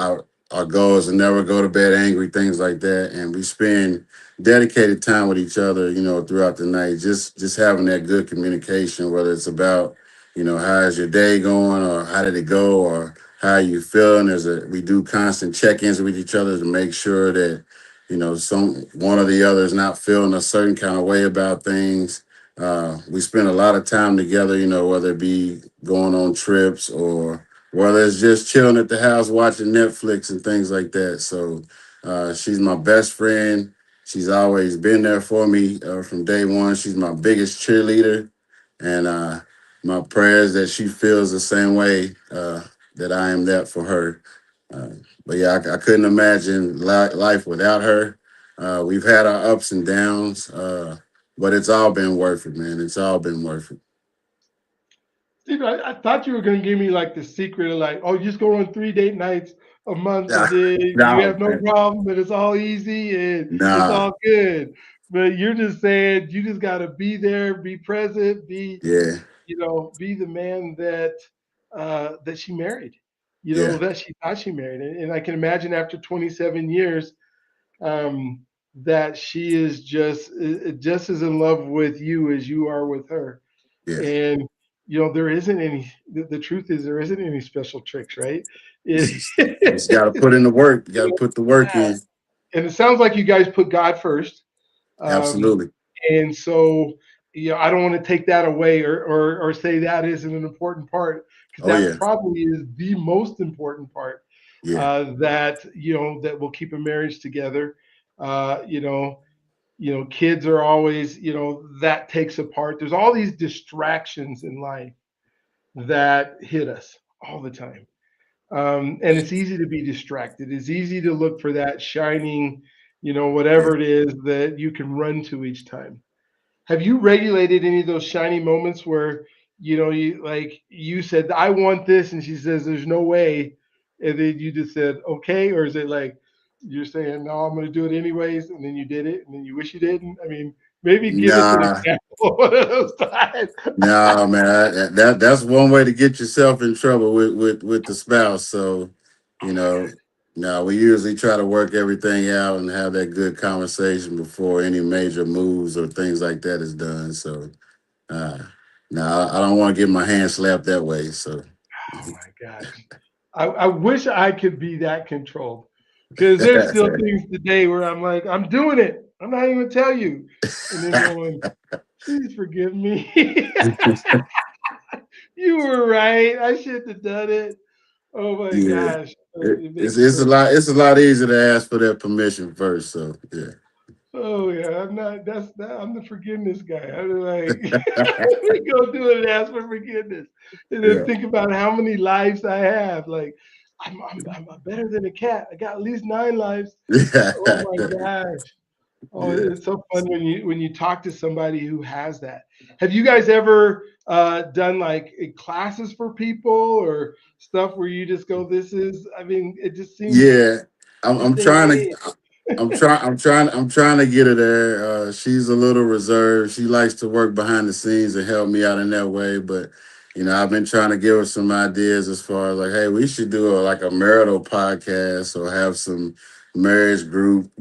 our goal is to never go to bed angry, things like that, and we spend dedicated time with each other, throughout the night, just having that good communication, whether it's about, how's your day going, or how did it go, or how you feeling. We do constant check-ins with each other to make sure that, some one or the other is not feeling a certain kind of way about things. We spend a lot of time together, whether it be going on trips or whether it's just chilling at the house watching Netflix and things like that. So she's my best friend. She's always been there for me from day one. She's my biggest cheerleader. And my prayers that she feels the same way that I am that for her. Uh, but yeah, I couldn't imagine life without her. We've had our ups and downs. But it's all been worth it, man. It's all been worth it. Steve, I thought you were going to give me like the secret of like, oh, you just go on 3 date nights a month Nah, and then you no, have no man. problem and it's all easy and it's Nah, all good. But you're just saying you just got to be there, be present, yeah, be the man that she married, yeah, that she thought she married. And I can imagine after 27 years, um, that she is just as in love with you as you are with her. yeah, And there isn't any. The truth is, there isn't any special tricks, right? It, You just got to put in the work. You got to put the work yeah. in. And it sounds like you guys put God first. Um, Absolutely. and so, I don't want to take that away, or say that isn't an important part, because Oh that yeah. probably is the most important part, Yeah. that will keep a marriage together. Uh, you know, kids are always, that takes a part. There's all these distractions in life that hit us all the time. And it's easy to be distracted. It's easy to look for that shining, Yeah. whatever it is that you can run to each time. Have you regulated any of those shiny moments where, you said, I want this, and she says, there's no way. And then you just said, okay. Or is it like you're saying, no, I'm going to do it anyways. And then you did it, and then you wish you didn't? I mean, maybe give us an Nah. example of those times. Nah, man. That's one way to get yourself in trouble with the spouse. So, you know, now we usually try to work everything out and have that good conversation before any major moves or things like that is done. So, uh, now I don't want to get my hand slapped that way. So, Oh my gosh. I wish I could be that controlled, because there's still things today where I'm like, I'm doing it. I'm not even gonna tell you. And then going, please forgive me. You were right. I shouldn't have done it. Oh my yeah, gosh. It makes it's a so lot. It's a lot easier to ask for that permission first. So, yeah. oh yeah, I'm not I'm the forgiveness guy. I'm like go do it and ask for forgiveness. And then Yeah. think about how many lives I have. Like I'm better than a cat. I got at least 9 lives. Oh my gosh. Oh, Yeah. it's so fun when you talk to somebody who has that. Have you guys ever done like classes for people or stuff where you just go, "This is"? I mean, it just seems Yeah, this I'm day and trying to. age. I'm trying to get her there. She's a little reserved. She likes to work behind the scenes and help me out in that way. But I've been trying to give her some ideas as far as like, hey, we should do like a marital podcast or have some marriage group,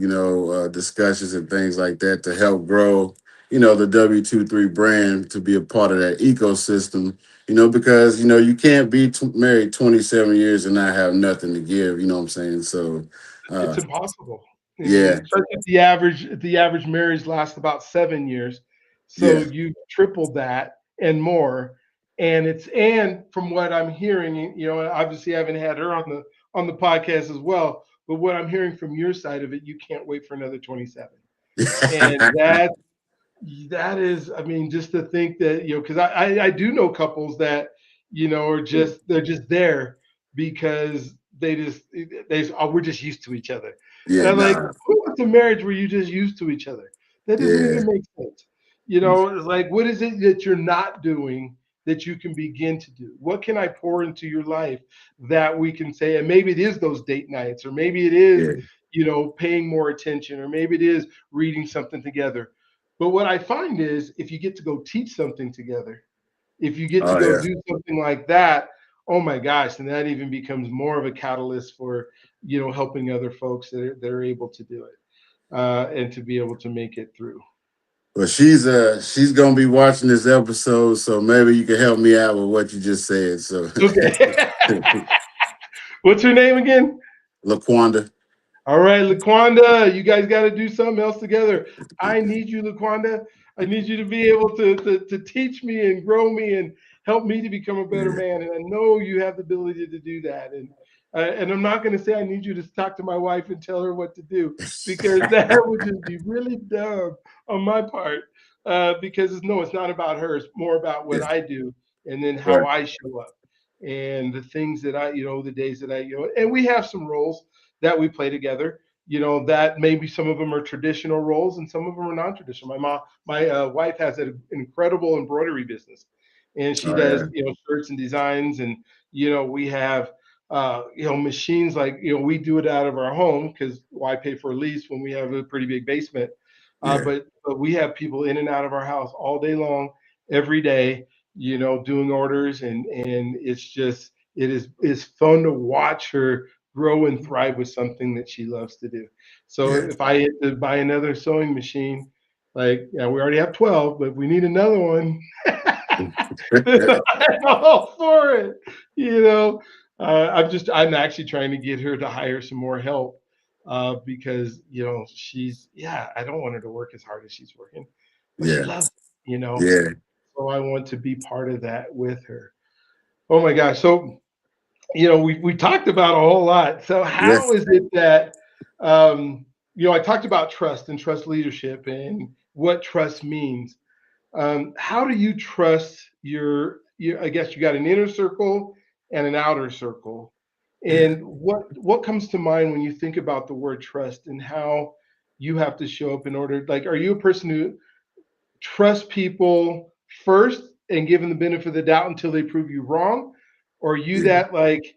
discussions and things like that to help grow, the W23 brand to be a part of that ecosystem. Because you can't be married 27 years and not have nothing to give. You know what I'm saying? So. It's Uh, impossible. And yeah, especially if the average marriage lasts about 7 years. So yeah, you've tripled that and more. And from what I'm hearing, obviously I haven't had her on the podcast as well, but what I'm hearing from your side of it, you can't wait for another 27. And that is, I mean, just to think that, because I do know couples that, are they're just there because we're just used to each other. And yeah, I'm like, nah, who wants a marriage where you just used to each other? That doesn't yeah, even make sense. It's like, what is it that you're not doing that you can begin to do? What can I pour into your life that we can say, and maybe it is those date nights, or maybe it is, yeah. paying more attention, or maybe it is reading something together. But what I find is if you get to go teach something together, if you get to Oh go yeah, do something like that, oh my gosh, and that even becomes more of a catalyst for, helping other folks that are able to do it, and to be able to make it through. well, she's gonna be watching this episode, so maybe you can help me out with what you just said. So, Okay. What's her name again? Laquanda, All right, Laquanda, you guys got to do something else together. I need you, Laquanda. I need you to be able to teach me and grow me and help me to become a better yeah, man. And I know you have the ability to do that. And I'm not going to say I need you to talk to my wife and tell her what to do, because that would just be really dumb on my part. Because no, it's not about her. It's more about what yeah, I do and then how right, I show up and the things that the days that and we have some roles that we play together. That maybe some of them are traditional roles and some of them are non-traditional. My wife has an incredible embroidery business, and she oh does yeah, shirts and designs, and we have machines like we do it out of our home because why pay for a lease when we have a pretty big basement. yeah, But we have people in and out of our house all day long, every day, doing orders, and it's fun to watch her grow and thrive with something that she loves to do. So yeah. if I had to buy another sewing machine, like, yeah, we already have 12, but we need another one. I'm all for it. You know, I'm actually trying to get her to hire some more help because yeah, I don't want her to work as hard as she's working, but she Yeah, loves it, yeah, so I want to be part of that with her. Oh my gosh. So, we talked about a whole lot. So yeah, how is it that, I talked about trust and trust leadership and what trust means. How do you trust I guess you got an inner circle and an outer circle. yeah, And what comes to mind when you think about the word trust and how you have to show up in order, like, are you a person who trusts people first and give them the benefit of the doubt until they prove you wrong? Or are you yeah. that like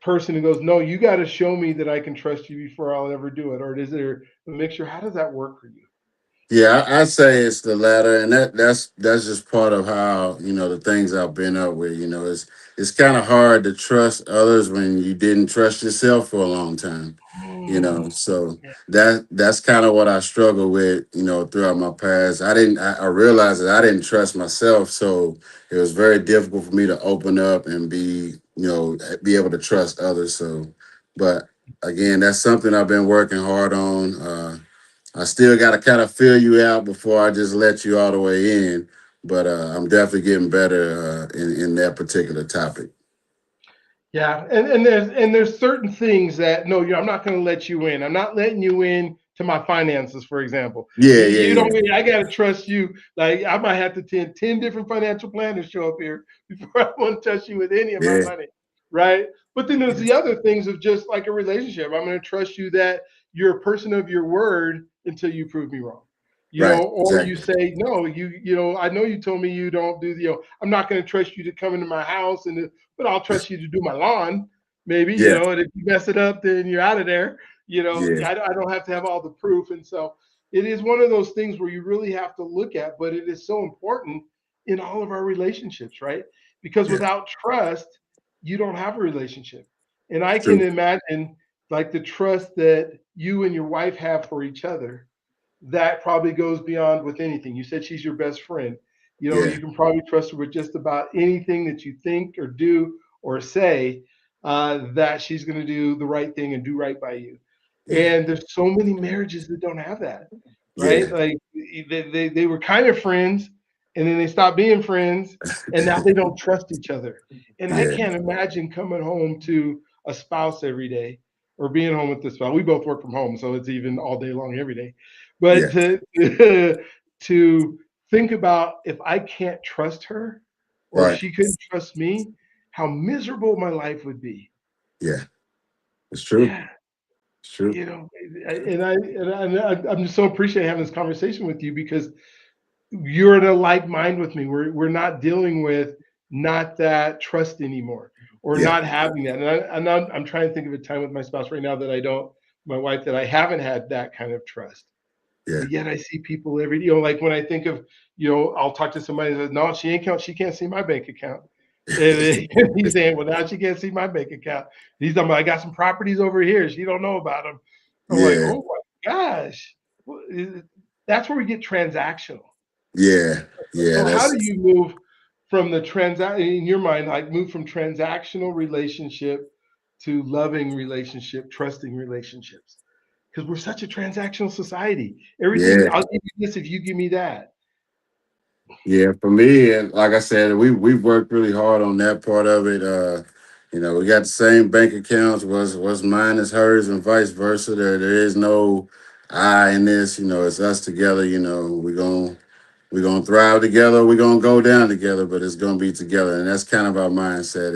person who goes, no, you got to show me that I can trust you before I'll ever do it? Or is there a mixture? How does that work for you? Yeah, I say it's the latter, and that's just part of how the things I've been up with. It's kind of hard to trust others when you didn't trust yourself for a long time. Mm, So yeah. that's kind of what I struggle with. Throughout my past, I realized that I didn't trust myself, so it was very difficult for me to open up and be able to trust others. So, but again, that's something I've been working hard on. I still got to kind of fill you out before I just let you all the way in. But I'm definitely getting better in that particular topic. Yeah, and there's certain things that no, I'm not going to let you in. I'm not letting you in to my finances, for example. Yeah, You yeah, don't. I got to trust you. Like I might have to 10 different financial planners show up here before I want to touch you with any of my yeah, money, right? But then there's yeah. the other things of just like a relationship. I'm going to trust you that you're a person of your word until you prove me wrong. Right, Or you exactly. say no. I know you told me you don't do the. I'm not going to trust you to come into my house but I'll trust you to do my lawn, maybe, Yeah, and if you mess it up, then you're out of there. yeah, I don't have to have all the proof. And so it is one of those things where you really have to look at, but it is so important in all of our relationships, right? Because yeah. without trust, you don't have a relationship. And I can True. imagine like the trust that you and your wife have for each other that probably goes beyond with anything. You said she's your best friend. Yeah, You can probably trust her with just about anything that you think or do or say, that she's going to do the right thing and do right by you. yeah, And there's so many marriages that don't have that, right? yeah, Like they were kind of friends and then they stopped being friends and now they don't trust each other. And I yeah, can't imagine coming home to a spouse every day or being home with the spouse. We both work from home, so it's even all day long every day. But yeah. to think about if I can't trust her or if Right. she couldn't trust me, how miserable my life would be. Yeah, it's true. Yeah, It's true. I'm just so appreciating having this conversation with you because you're in a like mind with me. We're not dealing with not that trust anymore or Yeah, not having that. And I'm trying to think of a time with my spouse right now that I don't, my wife, that I haven't had that kind of trust. yeah, But yet I see people every day. Like when I think of, I'll talk to somebody that says, no, she can't see my bank account. And he's saying, well, now she can't see my bank account. He's talking about, I got some properties over here. She don't know about them. I'm like, yeah, oh my gosh. That's where we get transactional. yeah, yeah. So how do That's you move from the transact in your mind, like move from transactional relationship to loving relationship, trusting relationships? Because we're such a transactional society. Everything, yeah. I'll give you this if you give me that. Yeah, for me, and like I said, we've worked really hard on that part of it. We got the same bank accounts. What's mine is hers, and vice versa. There is no I in this. It's us together. We're gonna thrive together. We're gonna go down together, but it's gonna be together, and that's kind of our mindset.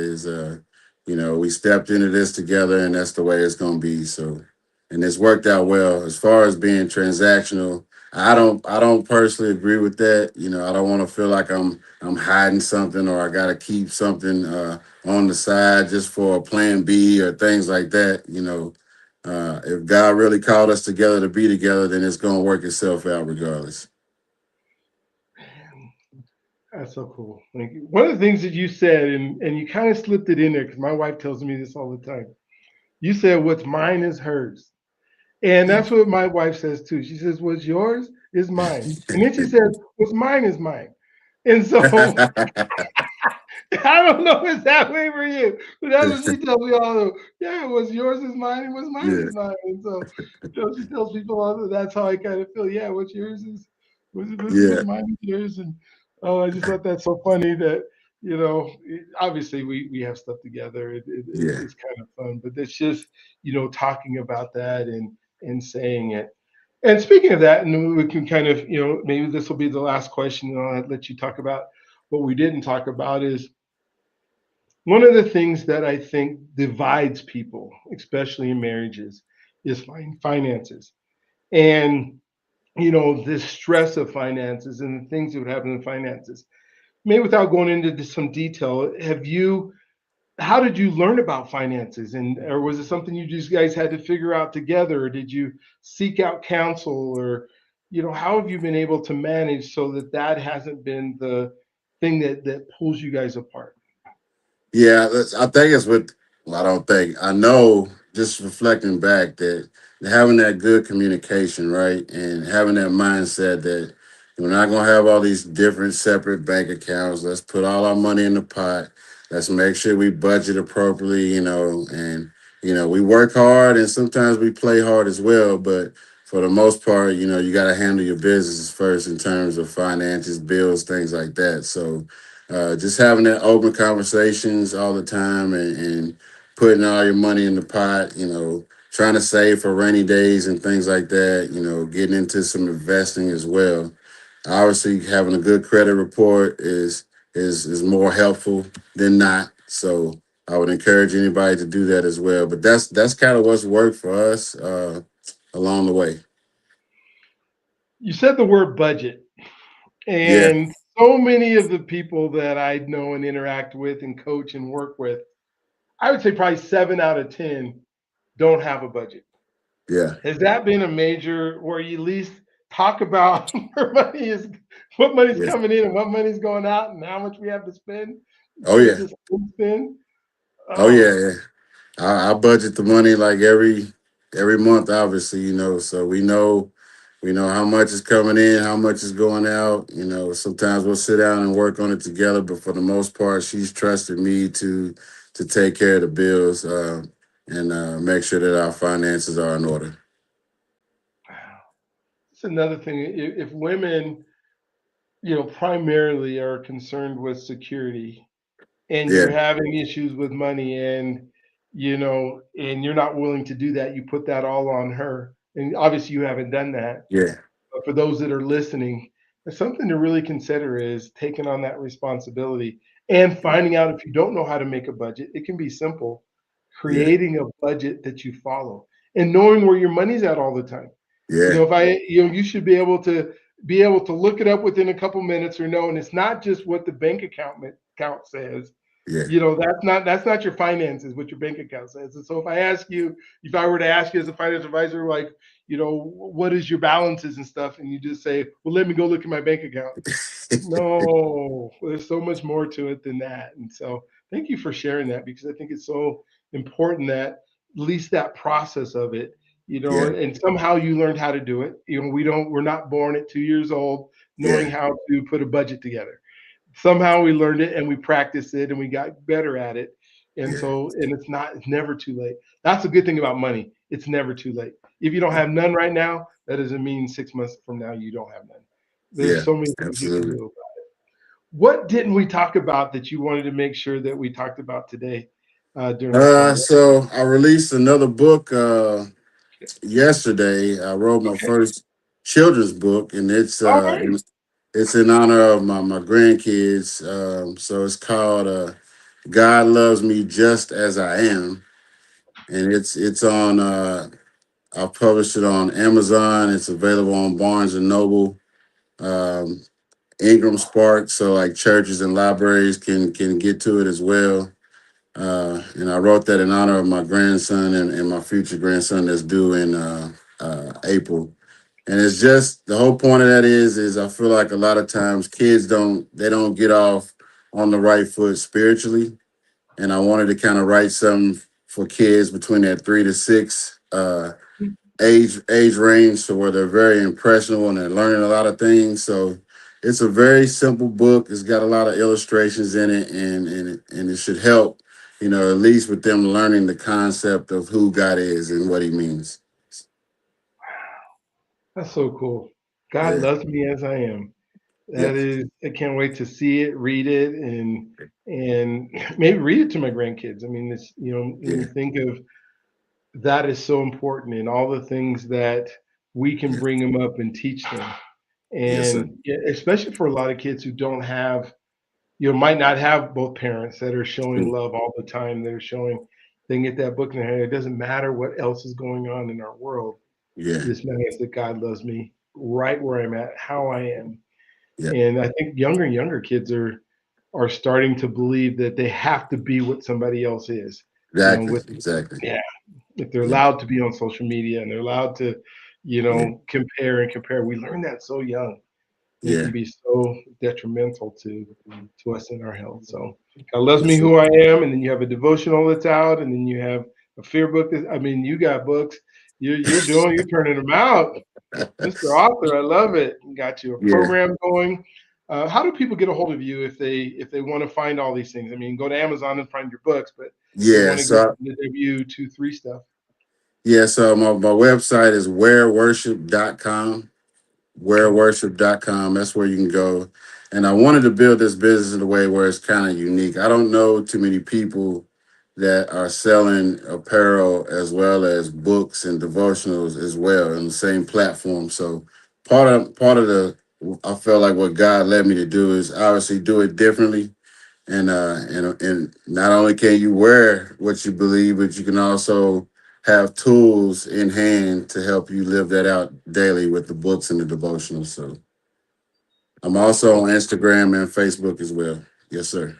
We stepped into this together, and that's the way it's gonna be. So, and it's worked out well. As far as being transactional, I don't personally agree with that. I don't want to feel like I'm hiding something or I gotta keep something on the side just for a plan B or things like that. If God really called us together to be together, then it's gonna work itself out regardless. That's so cool. Thank you. One of the things that you said, and you kind of slipped it in there because my wife tells me this all the time. You said, what's mine is hers. And Yeah. that's what my wife says too. She says, what's yours is mine. And then she says, what's mine is mine. And so I don't know if it's that way for you, but that's what she tells me all the yeah, what's yours is mine, and what's mine Yeah, is mine. And so, she tells people all that that's how I kind of feel. Yeah, what's yours is yeah, what's mine is yours. And oh, I just thought that's so funny that obviously we have stuff together. yeah, It's kind of fun, but it's just talking about that and saying it. And speaking of that, and we can kind of maybe this will be the last question, and I'll let you talk about what we didn't talk about is one of the things that I think divides people, especially in marriages, is finances. And this stress of finances and the things that would happen in finances. Maybe without going into some detail, how did you learn about finances? And or was it something you just guys had to figure out together? Or did you seek out counsel? Or how have you been able to manage so that that hasn't been the thing that pulls you guys apart? yeah. I think it's what, well, I don't think, I know, just reflecting back, that having that good communication, right, and having that mindset that we're not gonna have all these different separate bank accounts. Let's put all our money in the pot. Let's make sure we budget appropriately, and we work hard and sometimes we play hard as well. But for the most part, you got to handle your business first in terms of finances, bills, things like that. So just having that open conversations all the time, and putting all your money in the pot, trying to save for rainy days and things like that, getting into some investing as well. Obviously, having a good credit report is more helpful than not. So I would encourage anybody to do that as well. But that's kind of what's worked for us along the way. You said the word budget, Yeah, and so many of the people that I know and interact with and coach and work with, I would say probably 7 out of 10 don't have a budget. yeah, Has that been a major where you at least talk about where money is, what money's yes. coming in and what money's going out, and how much we have to spend Oh instead of yeah, just spend? oh Oh, yeah, yeah. I budget the money like every month, obviously, so we know how much is coming in, how much is going out. Sometimes we'll sit down and work on it together, but for the most part, she's trusted me to take care of the bills, and make sure that our finances are in order. it's another thing. If women, primarily are concerned with security, and Yeah, you're having issues with money, and you're not willing to do that, you put that all on her. And obviously you haven't done that. yeah, But for those that are listening, there's something to really consider is taking on that responsibility and finding out if you don't know how to make a budget. It can be simple, yeah, creating a budget that you follow and knowing where your money's at all the time. yeah, If I, you should be able to look it up within a couple minutes or know, and it's not just what the bank account says. yeah. That's not your finances, what your bank account says. And so if I were to ask you as a financial advisor, like, what is your balances and stuff, and you just say, well, let me go look at my bank account. No, there's so much more to it than that. And so thank you for sharing that because I think it's so important that at least that process of it, Yeah, and somehow you learned how to do it. We're not born at 2 years old knowing yeah, how to put a budget together. Somehow we learned it and we practiced it and we got better at it. And yeah, so, and it's never too late. That's a good thing about money. It's never too late. If you don't have none right now, that doesn't mean 6 months from now you don't have none. There's yeah. so many things you can Absolutely. do. What didn't we talk about that you wanted to make sure that we talked about today during our call? So I released another book yesterday. I wrote my Okay. first children's book, and it's All uh, right. it's in honor of my grandkids. So it's called "God Loves Me Just as I Am," and it's on. I've published it on Amazon. It's available on Barnes and Noble, um, Ingram Spark. So like churches and libraries can get to it as well. And I wrote that in honor of my grandson and my future grandson that's due in April. And it's just the whole point of that is I feel like a lot of times kids don't get off on the right foot spiritually. And I wanted to kind of write something for kids between that 3 to 6 age range, so where they're very impressionable and they're learning a lot of things. So it's a very simple book. It's got a lot of illustrations in it, and it should help, at least with them learning the concept of who God is and what He means. That's so cool. God Yeah, loves me as I am. yeah, That is, I can't wait to see it, read it, and maybe read it to my grandkids. I mean, this, when yeah, you think of that is so important and all the things that we can yeah. bring them up and teach them. Yes, sir. And yeah, especially for a lot of kids who don't have, might not have both parents that are showing True. love all the time, that are showing, they can get that book in their hand. It doesn't matter what else is going on in our world. Yeah, This matters that God loves me right where I'm at, how I am. yeah. And I think younger and younger kids are starting to believe that they have to be what somebody else is. Exactly, With exactly. yeah, if they're Yeah, allowed to be on social media and they're allowed to, yeah, compare and compare. We learn that so young. And it yeah. can be so detrimental to us in our health. So God loves me Yes, sir. who I am, and then you have a devotional that's out, and then you have a fear book. I mean, you got books. You're turning them out, Mr. Author. I love it. Got you a Yeah, program going. How do people get a hold of you if they want to find all these things? I mean, go to Amazon and find your books, but if they yeah. want to get So the W23 stuff. yeah, so my website is whereworship.com. Okay. Whereworship.com. That's where you can go. And I wanted to build this business in a way where it's kind of unique. I don't know too many people that are selling apparel as well as books and devotionals as well on the same platform. So part of the I felt like what God led me to do is obviously do it differently. And not only can you wear what you believe, but you can also have tools in hand to help you live that out daily with the books and the devotionals. So I'm also on Instagram and Facebook as well. Yes, sir.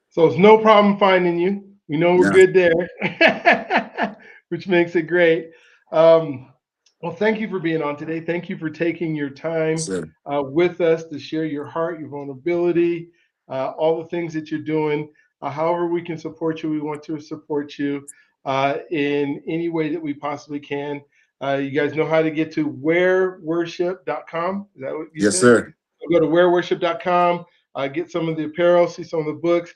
So it's no problem finding you. We know we're Now, good there, which makes it great. Um, well, thank you for being on today. Thank you for taking your time so with us to share your heart, your vulnerability, all the things that you're doing. However, we can support you, we want to support you in any way that we possibly can. You guys know how to get to whereworship.com. Is that what you yes, said? sir. So go to whereworship.com, get some of the apparel, see some of the books,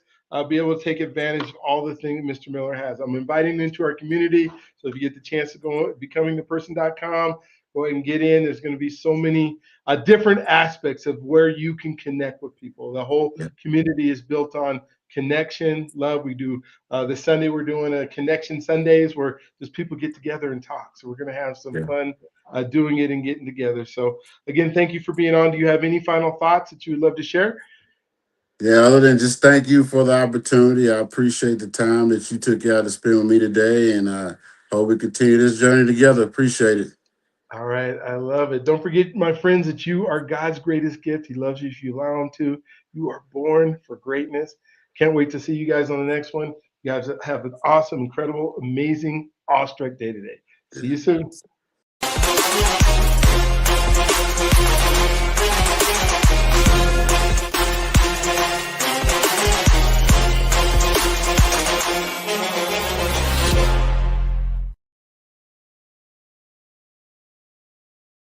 be able to take advantage of all the things Mr. Miller has. I'm inviting you into our community. So if you get the chance to go becomingtheperson.com, go ahead and get in. There's going to be so many different aspects of where you can connect with people. The whole Yeah, community is built on connection, love. We do this Sunday, we're doing a connection Sundays where just people get together and talk. So we're going to have some yeah. fun doing it and getting together. So again, thank you for being on. Do you have any final thoughts that you would love to share? Yeah, other than just thank you for the opportunity. I appreciate the time that you took out to spend with me today, and I hope we continue this journey together. Appreciate it. All right. I love it. Don't forget, my friends, that you are God's greatest gift. He loves you if you allow him to. You are born for greatness. Can't wait to see you guys on the next one. You guys have an awesome, incredible, amazing, awestruck day today. See you soon.